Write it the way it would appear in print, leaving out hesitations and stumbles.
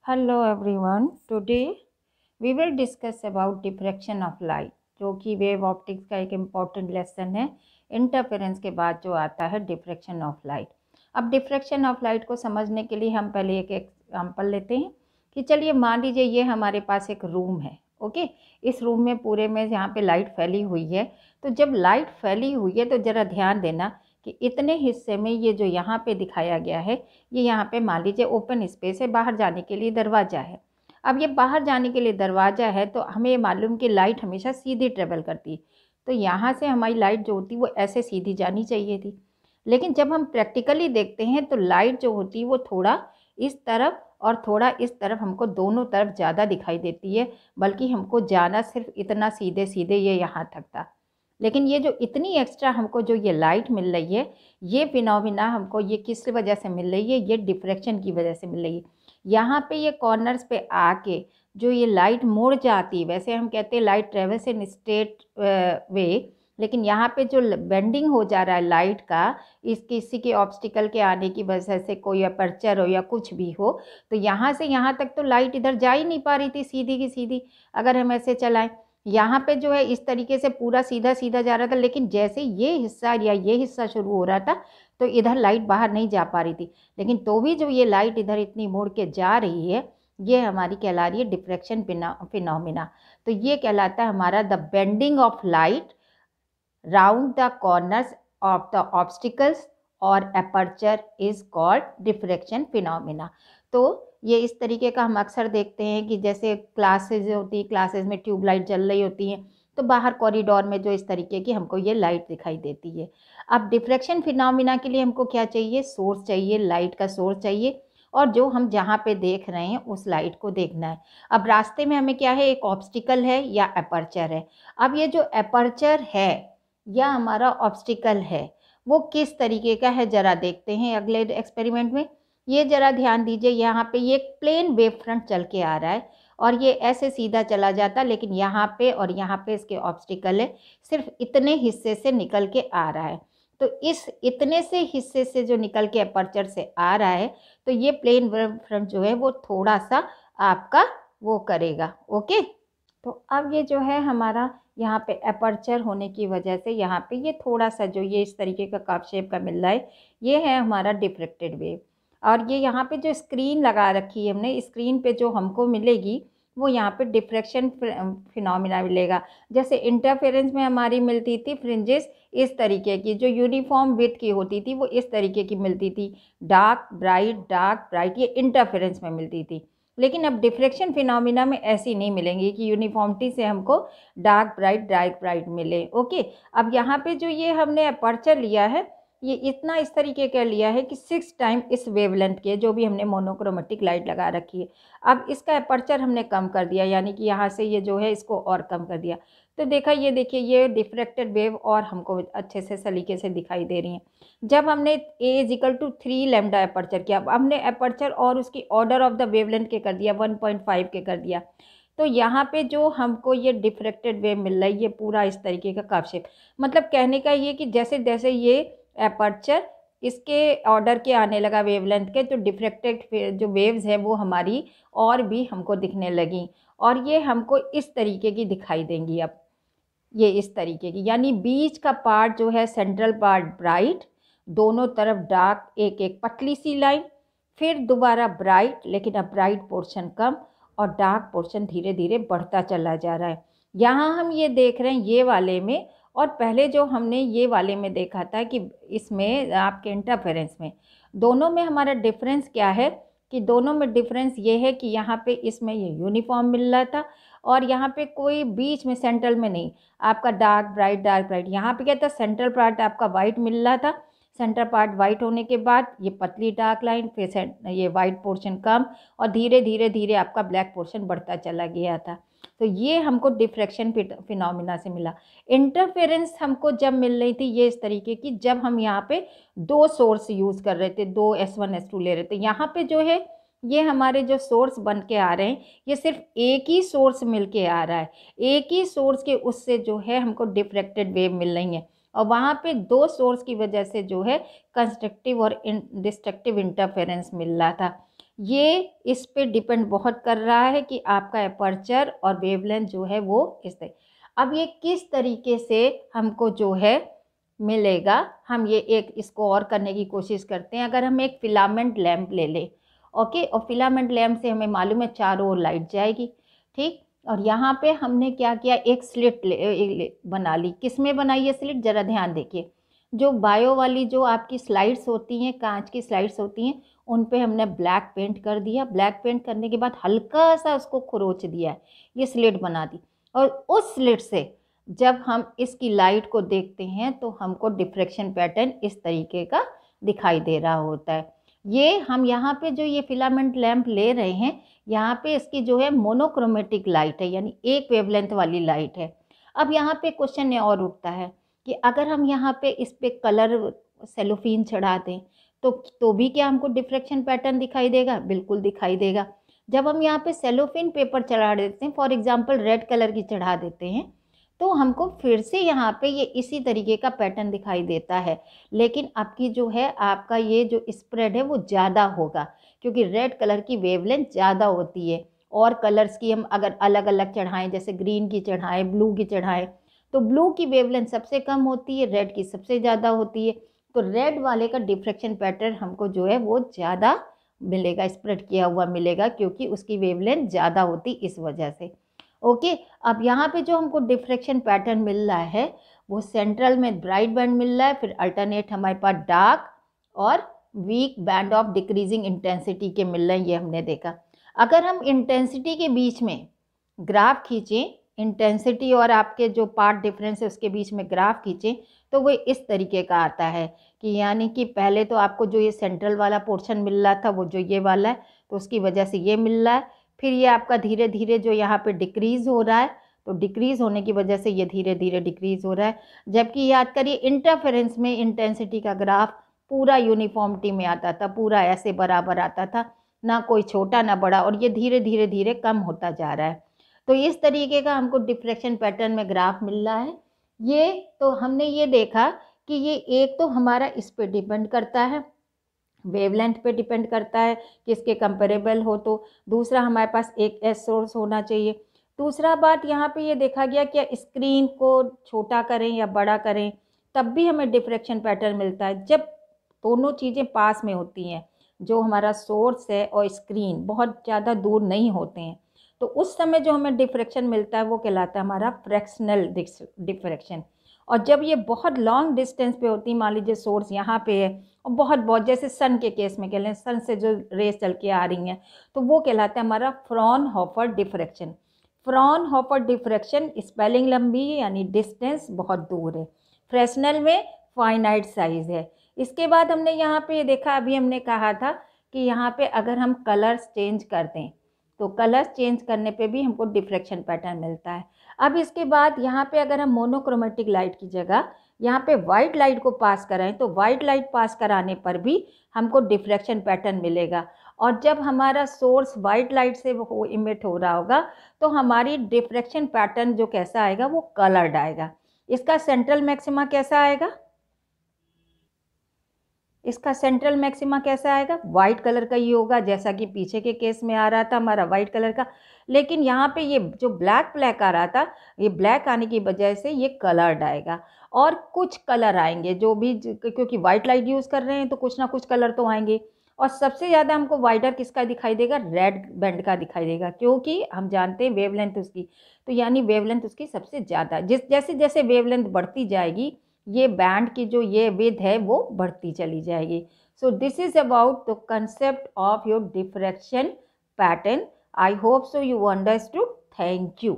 Hello everyone. Today we will discuss about diffraction of light, जो कि wave optics का एक इम्पॉर्टेंट लेसन है। इंटरफेरेंस के बाद जो आता है डिफ्रैक्शन ऑफ लाइट। अब डिफ्रैक्शन ऑफ लाइट को समझने के लिए हम पहले एक एग्जांपल लेते हैं कि चलिए मान लीजिए ये हमारे पास एक रूम है। ओके, इस रूम में पूरे में यहाँ पे लाइट फैली हुई है। तो जब लाइट फैली हुई है तो ज़रा ध्यान देना कि इतने हिस्से में ये जो यहाँ पे दिखाया गया है, ये यहाँ पे मान लीजिए ओपन स्पेस है, बाहर जाने के लिए दरवाज़ा है। अब ये बाहर जाने के लिए दरवाज़ा है तो हमें मालूम कि लाइट हमेशा सीधी ट्रेवल करती है। तो यहाँ से हमारी लाइट जो होती है वो ऐसे सीधी जानी चाहिए थी। लेकिन जब हम प्रैक्टिकली देखते हैं तो लाइट जो होती है वो थोड़ा इस तरफ और थोड़ा इस तरफ हमको दोनों तरफ ज़्यादा दिखाई देती है, बल्कि हमको जाना सिर्फ इतना सीधे सीधे ये यहाँ तक था। लेकिन ये जो इतनी एक्स्ट्रा हमको जो ये लाइट मिल रही है, ये फिनोमिना हमको ये किस वजह से मिल रही है? ये डिफ्रैक्शन की वजह से मिल रही है। यहाँ पे ये कॉर्नर्स पे आके जो ये लाइट मुड़ जाती है, वैसे हम कहते हैं light travels in straight way, लेकिन यहाँ पे जो बेंडिंग हो जा रहा है लाइट का, इस किसी के ऑब्स्टिकल के आने की वजह से, कोई अपर्चर हो या कुछ भी हो, तो यहाँ से यहाँ तक तो लाइट इधर जा ही नहीं पा रही थी सीधी की सीधी। अगर हम ऐसे चलाएं, यहाँ पे जो है इस तरीके से पूरा सीधा सीधा जा रहा था, लेकिन जैसे ये हिस्सा या ये हिस्सा शुरू हो रहा था तो इधर लाइट बाहर नहीं जा पा रही थी। लेकिन तो भी जो ये लाइट इधर इतनी मुड़ के जा रही है, ये हमारी कहला रही है डिफ्रैक्शन फिनोमिना। तो ये कहलाता है हमारा the bending of light round the corners of the obstacles और aperture is called diffraction phenomena. तो ये इस तरीके का हम अक्सर देखते हैं कि जैसे क्लासेज होती है, क्लासेज में ट्यूबलाइट जल रही होती हैं, तो बाहर कॉरिडोर में जो इस तरीके की हमको ये लाइट दिखाई देती है। अब डिफ्रैक्शन फिनोमिना के लिए हमको क्या चाहिए? सोर्स चाहिए, लाइट का सोर्स चाहिए, और जो हम जहाँ पे देख रहे हैं उस लाइट को देखना है। अब रास्ते में हमें क्या है? एक ऑब्स्टिकल है या अपर्चर है। अब ये जो अपर्चर है या हमारा ऑब्स्टिकल है वो किस तरीके का है, ज़रा देखते हैं अगले एक्सपेरिमेंट में। ये ज़रा ध्यान दीजिए, यहाँ पे ये प्लेन वेव फ्रंट चल के आ रहा है और ये ऐसे सीधा चला जाता, लेकिन यहाँ पे और यहाँ पे इसके ऑब्स्टिकल है, सिर्फ इतने हिस्से से निकल के आ रहा है। तो इस इतने से हिस्से से जो निकल के अपर्चर से आ रहा है, तो ये प्लेन वेव फ्रंट जो है वो थोड़ा सा आपका वो करेगा। ओके, तो अब ये जो है हमारा यहाँ पे अपर्चर होने की वजह से यहाँ पे ये थोड़ा सा जो ये इस तरीके का कप शेप का मिल रहा है, ये है हमारा डिफ्रेक्टेड वेव। और ये यहाँ पे जो स्क्रीन लगा रखी है हमने, स्क्रीन पे जो हमको मिलेगी वो यहाँ पे डिफ्रैक्शन फिनोमिना मिलेगा। जैसे इंटरफेरेंस में हमारी मिलती थी फ्रिंजेस इस तरीके की, जो यूनिफॉर्म विड्थ की होती थी वो इस तरीके की मिलती थी, डार्क ब्राइट, ये इंटरफेरेंस में मिलती थी। लेकिन अब डिफ्रैक्शन फिनोमिना में ऐसी नहीं मिलेंगी कि यूनिफॉर्मिटी से हमको डार्क ब्राइट मिले। ओके, अब यहाँ पे जो ये हमने अपर्चर लिया है, ये इतना इस तरीके का लिया है कि 6 टाइम इस वेवलेंथ के, जो भी हमने मोनोक्रोमेटिक लाइट लगा रखी है। अब इसका अपर्चर हमने कम कर दिया, यानी कि यहाँ से ये जो है इसको और कम कर दिया। तो देखा, ये देखिए ये डिफ्रैक्टेड वेव और हमको अच्छे से सलीके से दिखाई दे रही हैं। जब हमने A=3 लैम्डा अपर्चर किया, अब हमने अपर्चर और उसकी ऑर्डर ऑफ द वेवलेंथ के कर दिया, 1.5 के कर दिया, तो यहाँ पे जो हमको ये डिफ्रैक्टेड वेव मिल रहा है, ये पूरा इस तरीके का कप शेप। मतलब कहने का ये कि जैसे जैसे ये अपर्चर इसके ऑर्डर के आने लगा वेवलेंथ के, तो डिफ्रैक्टेड जो वेव्स है वो हमारी और भी हमको दिखने लगी, और ये हमको इस तरीके की दिखाई देंगी। अब ये इस तरीके की, यानी बीच का पार्ट जो है, सेंट्रल पार्ट ब्राइट, दोनों तरफ डार्क, एक एक पतली सी लाइन, फिर दोबारा ब्राइट, लेकिन अब ब्राइट पोर्शन कम और डार्क पोर्शन धीरे धीरे बढ़ता चला जा रहा है। यहाँ हम ये देख रहे हैं ये वाले में, और पहले जो हमने ये वाले में देखा था कि इसमें आपके इंटरफेरेंस में, दोनों में हमारा डिफरेंस क्या है कि दोनों में डिफरेंस ये है कि यहाँ पे इसमें ये यूनिफॉर्म मिल रहा था, और यहाँ पे कोई बीच में सेंट्रल में नहीं, आपका डार्क ब्राइट। यहाँ पे क्या था? सेंट्रल पार्ट आपका वाइट मिल रहा था, सेंटर पार्ट वाइट होने के बाद ये पतली डार्क लाइन, फिर ये वाइट पोर्शन कम, और धीरे धीरे आपका ब्लैक पोर्शन बढ़ता चला गया था। तो ये हमको डिफ्रैक्शन फिनोमिना से मिला। इंटरफेरेंस हमको जब मिल रही थी ये इस तरीके की, जब हम यहाँ पे 2 सोर्स यूज़ कर रहे थे, 2 S1 S2 ले रहे थे। यहाँ पे जो है ये हमारे जो सोर्स बन के आ रहे हैं, ये सिर्फ एक ही सोर्स मिल के आ रहा है, एक ही सोर्स के उससे जो है हमको डिफ्रैक्टेड वेव मिल रही है, और वहाँ पे 2 सोर्स की वजह से जो है कंस्ट्रक्टिव और डिस्ट्रक्टिव इंटरफेरेंस मिल रहा था। ये इस पे डिपेंड बहुत कर रहा है कि आपका अपर्चर और वेवलेंथ जो है वो इस तरह। अब ये किस तरीके से हमको जो है मिलेगा, हम ये एक इसको और करने की कोशिश करते हैं। अगर हम एक फिलामेंट लैंप ले लें, ओके, और फिलामेंट लैंप से हमें मालूम है चारों ओर लाइट जाएगी, ठीक। और यहाँ पे हमने क्या किया, एक स्लिट बना ली। किस में बनाई है स्लिट, जरा ध्यान देखिए। जो बायो वाली जो आपकी स्लाइड्स होती हैं, कांच की स्लाइड्स होती हैं, उन पे हमने ब्लैक पेंट कर दिया। ब्लैक पेंट करने के बाद हल्का सा उसको खरोच दिया है, ये स्लिट बना दी। और उस स्लिट से जब हम इसकी लाइट को देखते हैं तो हमको डिफ्रैक्शन पैटर्न इस तरीके का दिखाई दे रहा होता है। ये हम यहाँ पे जो ये फिलामेंट लैंप ले रहे हैं, यहाँ पे इसकी जो है मोनोक्रोमेटिक लाइट है, यानी एक वेवलेंथ वाली लाइट है। अब यहाँ पे क्वेश्चन ये और उठता है कि अगर हम यहाँ पे इस पे कलर सेलोफिन चढ़ा दें तो भी क्या हमको डिफ्रैक्शन पैटर्न दिखाई देगा? बिल्कुल दिखाई देगा। जब हम यहाँ पे सेलोफिन पेपर चढ़ा देते हैं, फॉर एग्जांपल रेड कलर की चढ़ा देते हैं, तो हमको फिर से यहाँ पे ये इसी तरीके का पैटर्न दिखाई देता है। लेकिन आपकी जो है, आपका ये जो स्प्रेड है वो ज़्यादा होगा, क्योंकि रेड कलर की वेवलेंथ ज़्यादा होती है। और कलर्स की हम अगर अलग अलग चढ़ाएं, जैसे ग्रीन की चढ़ाएं, ब्लू की चढ़ाएं, तो ब्लू की वेवलेंथ सबसे कम होती है, रेड की सबसे ज़्यादा होती है। तो रेड वाले का डिफ्रैक्शन पैटर्न हमको जो है वो ज़्यादा मिलेगा, स्प्रेड किया हुआ मिलेगा, क्योंकि उसकी वेवलेंथ ज़्यादा होती इस वजह से। ओके, अब यहाँ पे जो हमको डिफ्रैक्शन पैटर्न मिल रहा है वो सेंट्रल में ब्राइट बैंड मिल रहा है, फिर अल्टरनेट हमारे पास डार्क और weak band of decreasing intensity के मिल रहे हैं, ये हमने देखा। अगर हम इंटेंसिटी के बीच में ग्राफ खींचें, इंटेंसिटी और आपके जो पार्ट डिफरेंस है उसके बीच में ग्राफ खींचें, तो वो इस तरीके का आता है कि यानी कि पहले तो आपको जो ये सेंट्रल वाला पोर्शन मिल रहा था वो जो ये वाला है, तो उसकी वजह से ये मिल रहा है। फिर ये आपका धीरे धीरे जो यहाँ पे डिक्रीज़ हो रहा है, तो डिक्रीज़ होने की वजह से ये धीरे धीरे डिक्रीज़ हो रहा है। जबकि याद करिए इंटरफेरेंस में इंटेंसिटी का ग्राफ पूरा यूनिफॉर्मिटी में आता था, पूरा ऐसे बराबर आता था, ना कोई छोटा ना बड़ा, और ये धीरे धीरे धीरे कम होता जा रहा है। तो इस तरीके का हमको डिफ्रैक्शन पैटर्न में ग्राफ मिल रहा है। ये तो हमने ये देखा कि ये एक तो हमारा इस पे डिपेंड करता है, वेवलेंथ पे डिपेंड करता है कि इसके कंपेरेबल हो, तो दूसरा हमारे पास एक एस सोर्स होना चाहिए। दूसरा बात यहाँ पे ये देखा गया कि स्क्रीन को छोटा करें या बड़ा करें तब भी हमें डिफ्रैक्शन पैटर्न मिलता है, जब दोनों चीज़ें पास में होती हैं, जो हमारा सोर्स है और स्क्रीन बहुत ज़्यादा दूर नहीं होते हैं, तो उस समय जो हमें डिफ्रैक्शन मिलता है वो कहलाता है हमारा फ्रैक्शनल डिफ्रैक्शन। और जब ये बहुत लॉन्ग डिस्टेंस पे होती है, मान लीजिए सोर्स यहाँ पे है और बहुत बहुत, जैसे सन के केस में कह लें, सन से जो रेस चल के आ रही हैं, तो वो कहलाता है हमारा Fraunhofer diffraction. Fraunhofer diffraction spelling लंबी है, यानी डिस्टेंस बहुत दूर है। फ्रैक्शनल में फाइनाइट साइज है। इसके बाद हमने यहाँ पे देखा, अभी हमने कहा था कि यहाँ पे अगर हम कलर्स चेंज कर दें तो कलर्स चेंज करने पे भी हमको डिफ्रैक्शन पैटर्न मिलता है। अब इसके बाद यहाँ पे अगर हम मोनोक्रोमेटिक लाइट की जगह यहाँ पे वाइट लाइट को पास कराएं, तो वाइट लाइट पास कराने पर भी हमको डिफ्रैक्शन पैटर्न मिलेगा। और जब हमारा सोर्स वाइट लाइट से वो इमिट हो रहा होगा, तो हमारी डिफ्रैक्शन पैटर्न जो कैसा आएगा, वो कलर्ड आएगा। इसका सेंट्रल मैक्सिमा कैसा आएगा? इसका सेंट्रल मैक्सिमा कैसा आएगा? वाइट कलर का ही होगा, जैसा कि पीछे के केस में आ रहा था हमारा वाइट कलर का। लेकिन यहाँ पे ये जो ब्लैक ब्लैक आ रहा था, ये ब्लैक आने की वजह से ये कलर्ड आएगा। और कुछ कलर आएंगे जो भी, क्योंकि वाइट लाइट यूज़ कर रहे हैं तो कुछ ना कुछ कलर तो आएंगे। और सबसे ज़्यादा हमको वाइडर किसका दिखाई देगा? रेड बैंड का दिखाई देगा, क्योंकि हम जानते हैं वेवलेंथ उसकी, तो यानी वेवलेंथ उसकी सबसे ज़्यादा, जैसे जैसे वेवलेंथ बढ़ती जाएगी, ये बैंड की जो ये विड्थ है वो बढ़ती चली जाएगी। So this is about the concept of your diffraction pattern. I hope so you understood. Thank you.